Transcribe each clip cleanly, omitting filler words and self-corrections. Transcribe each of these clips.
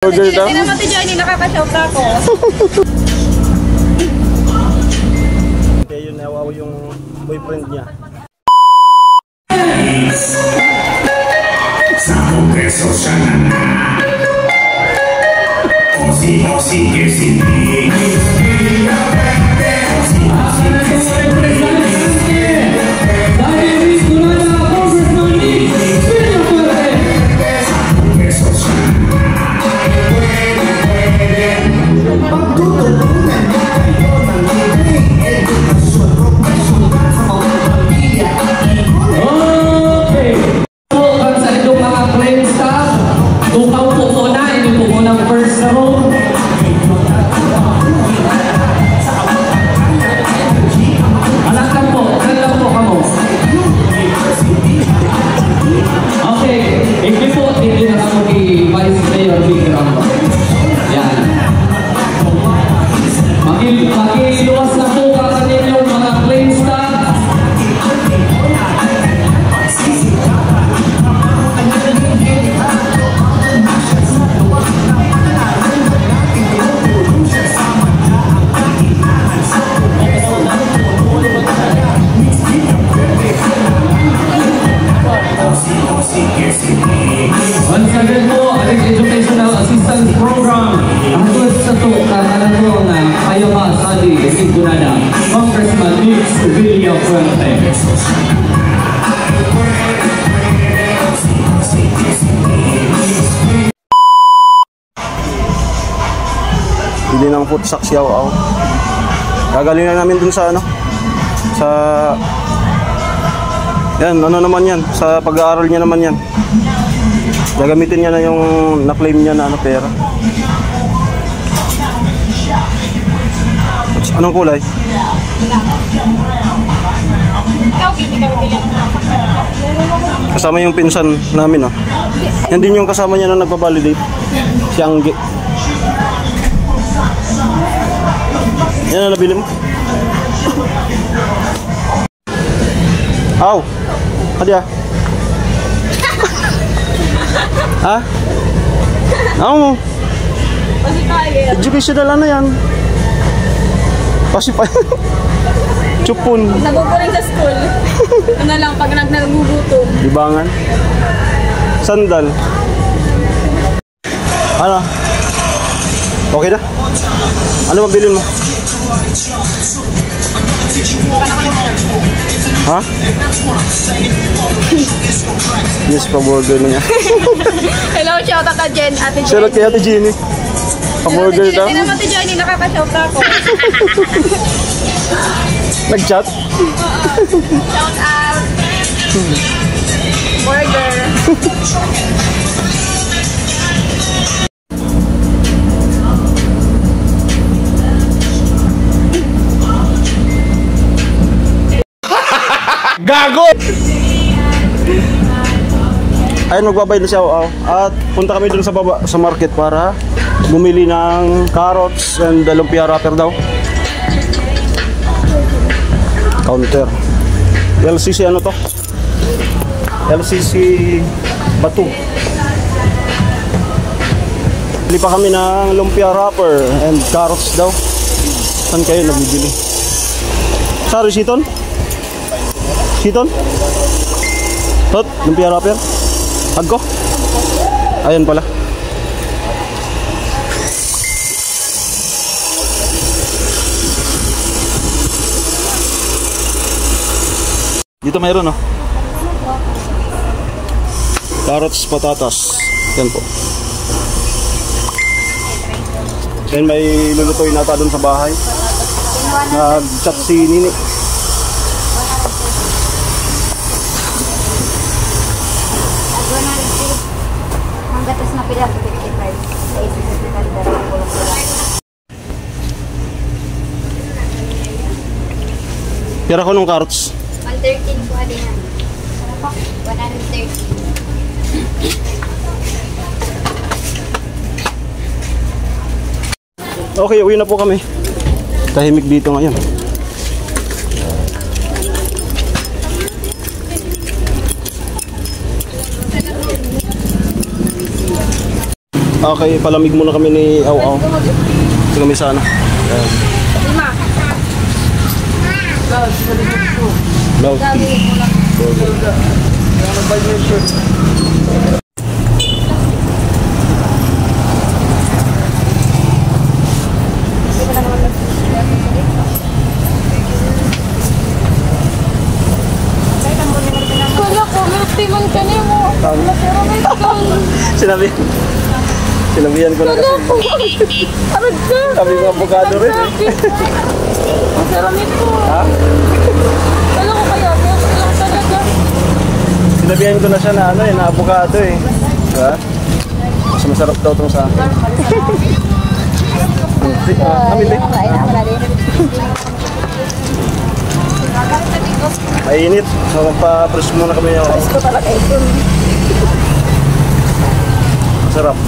Burger daw? Hindi naman si Johnny, nakaka-shout ako. Kaya yun, nawaw yung boyfriend niya. Sa Kongreso siya na o si que sin ti. Hindi ng food sack siya, wow. Gagalingan namin dun sa ano, sa yan, ano naman yan, sa pag-aaral niya naman yan. Gagamitin niya na yung na-claim niya na ano, pera. Anong kulay? Kasama yung pinsan namin, oh. Yan din yung kasama niya na nagpa-validate. Si Angge. Yan na nabili mo. Aw! Hadi ah. Ha? Aw mo. Educational ano yan? Pasipay. Chupon. Nabuburing sa school. Ano lang, pag nagugutom. Libangan. Sandal. Ano? Okay na? Ano mabilin mo? Ha? Yes, pa-burger na niya. Hello, shout out ka Jen, Ate Jenny. Shout out kay Ate Jenny. Pa-burger daw. Hindi naman si Johnny, nakaka-shout ako. Nag-chat? Shout out. Burger. Gago! Ayun, magbabayad na siya. At punta kami dun sa baba, sa market para bumili ng carrots and lumpia wrapper daw. Counter. LCC ano to? LCC Batu. Bili pa kami ng lumpia wrapper and carrots daw. Saan kayo nabibili? Sorry, Siton? Siton? Tot, lumpia wrapper? Agko? Ayan pala. Dito mayroon, no? Carrots, patatas. Yan po. Then may lulutuin nata doon sa bahay. Nag-chat si Nini. Gatas na pila 55. Pira ko nung carrots. 113 po alin yan. 113. Okay, uwi na po kami. Tahimik dito ngayon. Okay, palamig muna kami ni Aw Aw. Ito kami sa ano. Ayan. Loud tea. Burger. Kala ko, milk tea man ka niyo mo. Pero may Sinabihan ko na kasi. Arad ka. Kami mga abogado rin. Masarap nito. Ha? Kala ko kaya, milk lang talaga. Sinabihan ko na siya na ano eh, na abogado eh. Ha? Mas masarap daw itong sa akin. Amin din. Ay init. So magpa-press muna kami yung... Gusto talaga ito. Masarap.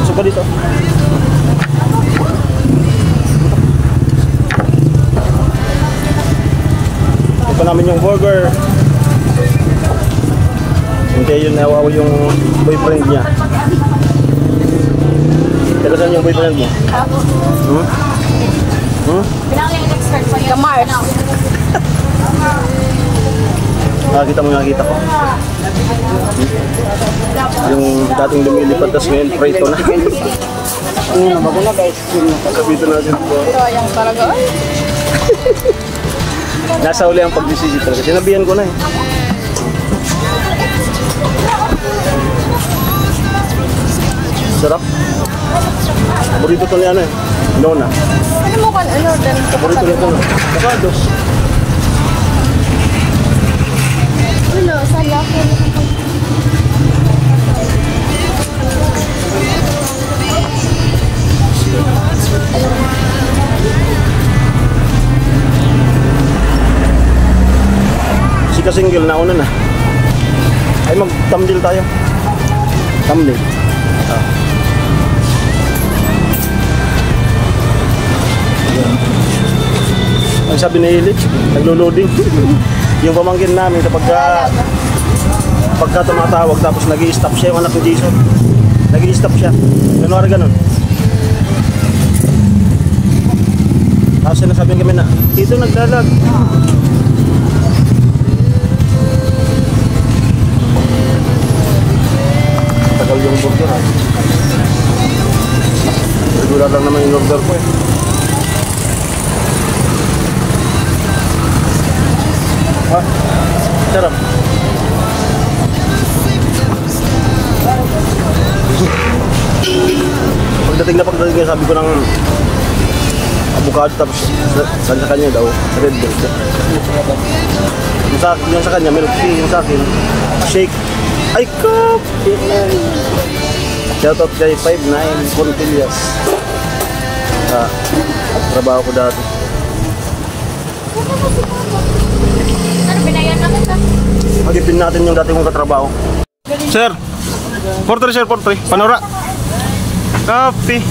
Suka dito. Ito namin yung burger. Hindi yun nawawa yung boyfriend niya. Pero saan yung boyfriend mo? Hmm? Hmm? Kamars. Nakakita mo yung nakikita ko. Yung dating lumilipad, tapos ngayon prito na. Bago na guys. Kapito natin ito. Sayang talaga. Ay. Nasa uli ang pagdisisi talaga. Sinabihan ko na eh. Sarap. Burrito to ni ano eh. Nona. Ano mo kan ano din? Burrito nito. Kapados. Ano, saya ko. Si Kasinggil na una na. Ay mag-thumbnail tayo. Thumbnail. Ah. Ang sabi ni Hilit, naglo-loading. Yung pamangkin namin pagka tumatawag tapos nag-i-stop siya yung anak ni Jason. Nag-i-stop siya. Ganun ganun. Tapos sinasabihin kami na, dito naglalag. Tagal yung burger ha. Regular lang naman yung order ko eh. Ha? Sarap. Pagdating niya, sabi ko ng avocado tapos sa kanya daw, red bull. Yung sa kanya, milk tea, yung sa akin, shake. Ay, coffee! Shoutout kay 59 Pontillas. Trabaho ko dati. Ano, binayan na kita? Magipin natin yung dati kong katrabaho. Sir! Portray, sir, portray. Panora. Coffee.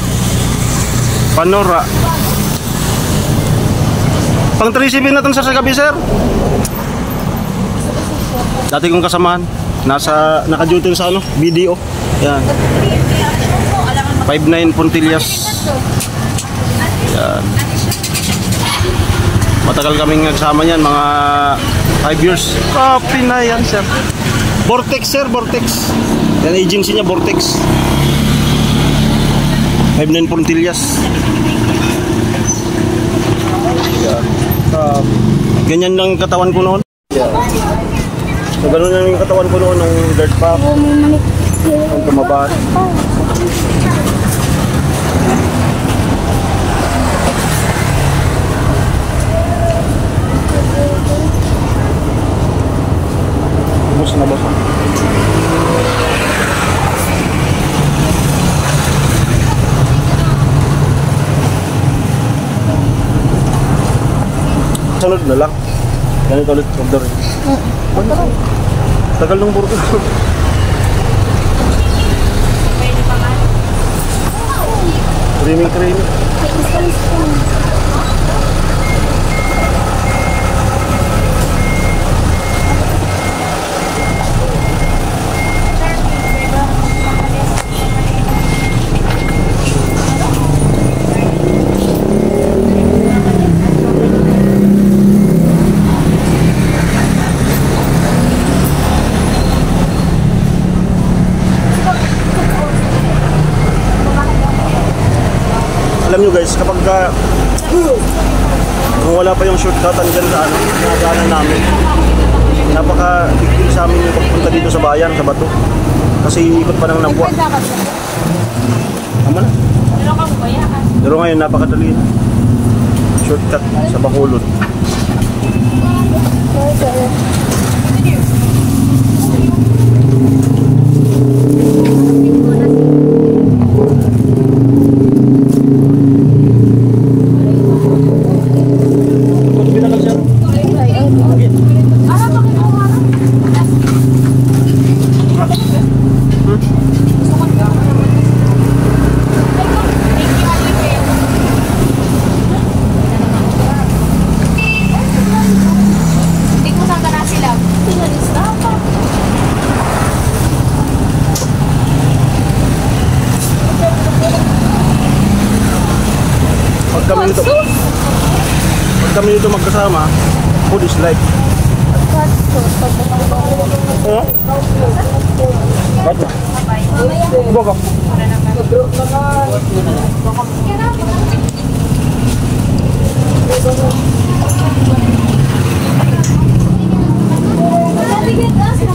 Panora. Pang 3CB na ito sir sa gabi, sir. Dati kong kasamahan. Naka-duty sa ano, BDO. Yan. 59 Pontillas. Yan. Matagal kaming nagsama niyan, mga 5 years. Coffee na yan, sir. Vortex, sir, Vortex. Yan agency niya, Vortex. 59 Pontillas. Yan. Ganyan lang katawan ko noon. Yan. So, ganun lang yung katawan ko noon nung dirt pack. Nung tumaba. Ubus na ba? Sunod na lang. Ganito ulit order. Tagal ng burger. Creamy. alam nyo guys, kapag kung wala pa yung shortcutan dyan sa ano, ginagaanan namin, napaka-bigil sa amin yung pagpunta dito sa bayan, sa Bato. Kasi ikot pa ng Nabwa. Tama na. Pero ngayon, napakadali. Shortcut sa Bacolod. Pag kami dito magkasama, food is life. Oh? Bato. Baka.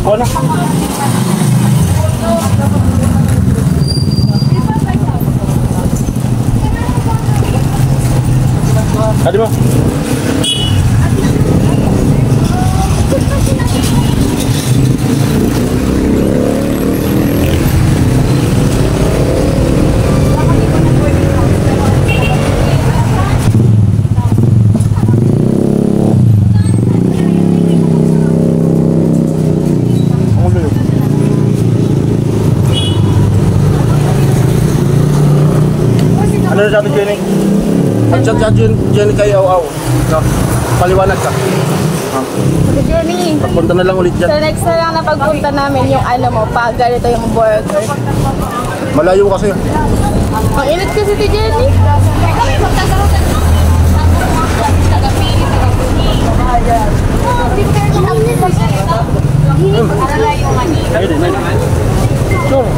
Wala. Ada ba? Ano na sabi Jenny? Pag-chat Jenny kay Aw-Aw. No? Paliwanag ka. Jenny, Pagpunta na lang ulit dyan. so next na lang na pagpunta namin yung ano mo, pag ganito yung burger. Malayo kasi. Ang init kasi si Jenny. Kayo din. Sure.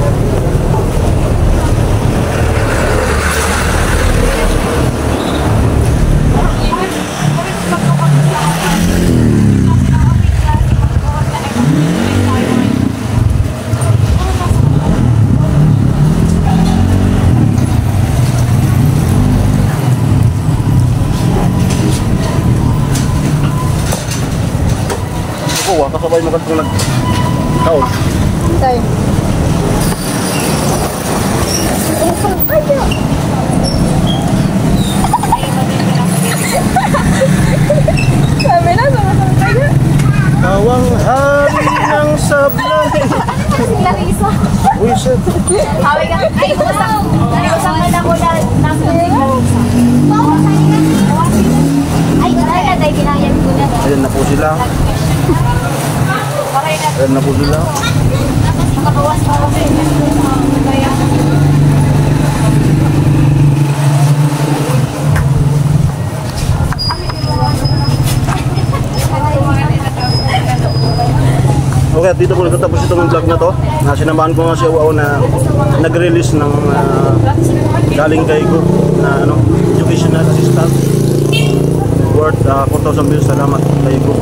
Kasabay mo katong nag-taon. Tayo. Sabi na, sumasang tayo. Kawang hari ng sablay. Si Larissa. Uy, shit. Hawi ka. Ay, usang ka na ko na nasa si Larissa. Ay, wala na tayo kinayag ko na. Ayan na po sila. Ayan na po sila. Makabawas pa ako. Okay, dito po nagtatapos itong vlog na to. Sinamahan ko nga si Aw-Aw na nag-release ng galing kay Go na educational assistant worth 4,000 views. Salamat kay Go.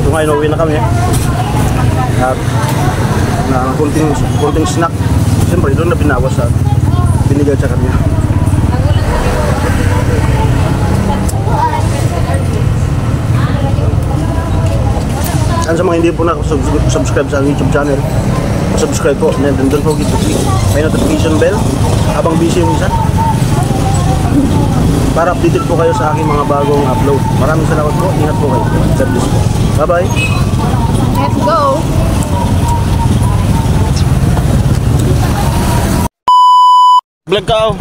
So ngayon uwi na kami at na kunting snack. Siyempre doon na binawas sa binigay sa kanya. At sa mga hindi po subscribe sa YouTube channel, subscribe po. And then don't forget to click may notification bell habang busy yung isa para updated po kayo sa aking mga bagong upload. Maraming salamat po. Ingat po kayo. God bless po. Bye-bye. Let's go. Vlog ka, Aw.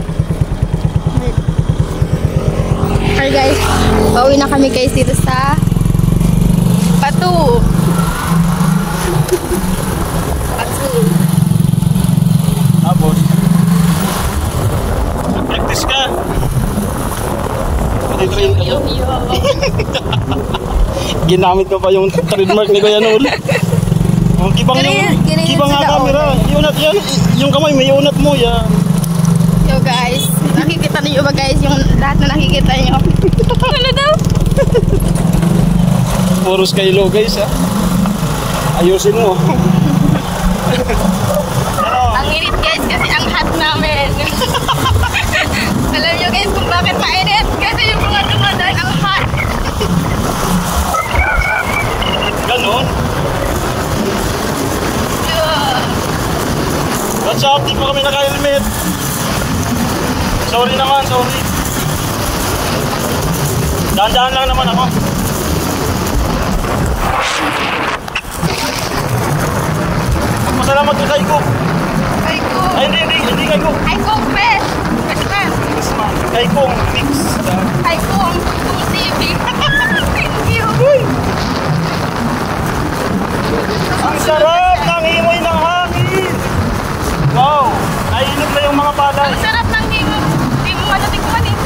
Hi guys, pauwi na kami guys dito sa Bato. Tapos practice ka. Ginamit mo pa yung trademark ni Kuya Noel. Kibang nga camera. Iunat yan. Yung kamay may iunat mo yan. Yo guys, nakikita niyo ba guys yung lahat na nakikita niyo? Ano daw? Puros kailo guys ha. Ayusin mo. Ang init guys kasi ang hot namin. Alam niyo guys kung bakit mainit? Kasi yung mga dumadaan ang hot. Ganon. Watch out, di pa kami naka-helmet. Sorry naman, sorry. Dahan-dahan lang naman ako. Magpasalamat ko sa Cook. Ay ko. Ay, hindi kay Cook. Ay ko, best. Best man. Kay Cook, mix. Ay ko, ang kung TV. Thank you. Ang sarap ng himoy ng hangin. Wow, naiinom na yung mga palay. Ang sarap ng himo. Hindi mo matatikman eh.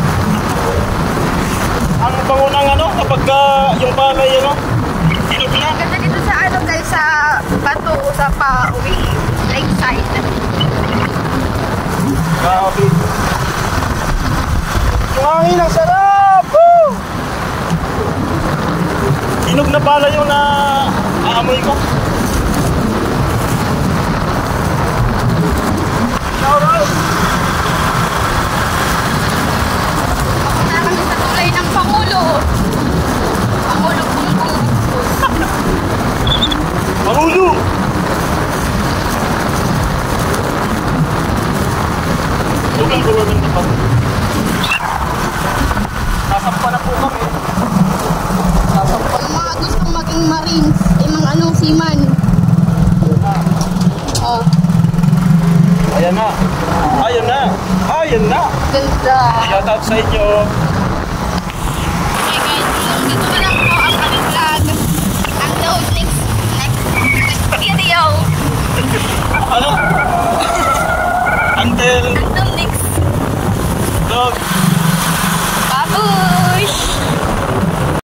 Ang bango ng ano, kapag yung palay, ano, inom na. Ganda dito sa ano guys, sa bato sa pauwi. Lakeside. Grabe. Yung hangin, ang sarap! Woo! Hinog na pala yung aamoy ko. Shout out! Punta kami sa tulay ng Pangulo. Pangulo Bongbong. Marulo! Lugang gulungan na pa. Nasampa na po kami. Nasampa. Ang mga gustong maging marines, ay mga anong seaman. Oh, Ayan na. Ayan na. Ayan na. ganda. Shout out sa inyo. Okay guys, dito na lang po ang aming vlog. Until next video.